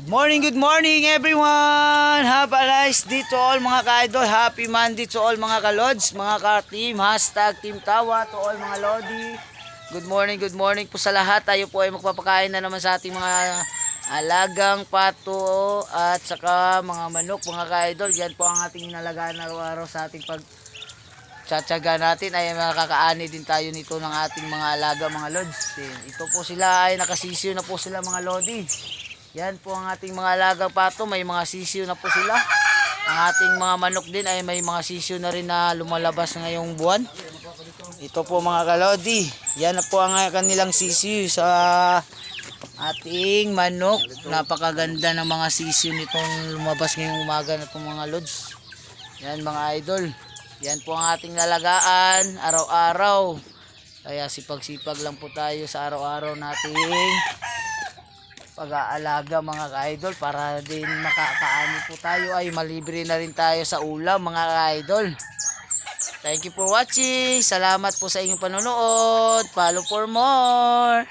Good morning everyone! Have a nice day to all mga ka-idol. Happy Monday to all mga ka-lods, mga ka-team, hashtag Team Tawa to all mga lodi. Good morning po sa lahat. Tayo po ay magpapakain na naman sa ating mga alagang pato at saka mga manok mga ka-idol. Yan po ang ating inalagaan araw-araw sa ating tsatsaga natin ay makakaani din tayo nito ng ating mga alaga mga lods. Ito po sila ay nakasisiyo na po sila mga lodi. Yan po ang ating mga alagang pato, may mga sisiyo na po sila. Ang ating mga manok din ay may mga sisiyo na rin na lumalabas ngayong buwan. Ito po mga kalodi, yan na po ang kanilang sisiyo sa ating manok. Napakaganda ng mga sisiyo nitong lumabas ngayong umaga na po mga lods. Yan mga idol, yan po ang ating nalagaan araw-araw. Kaya sipag-sipag lang po tayo sa araw-araw nating pag-aalaga mga ka-idol para din makakaani po tayo ay malibre na rin tayo sa ulam mga ka-idol. Thank you for watching. Salamat po sa inyong panonood. Follow for more.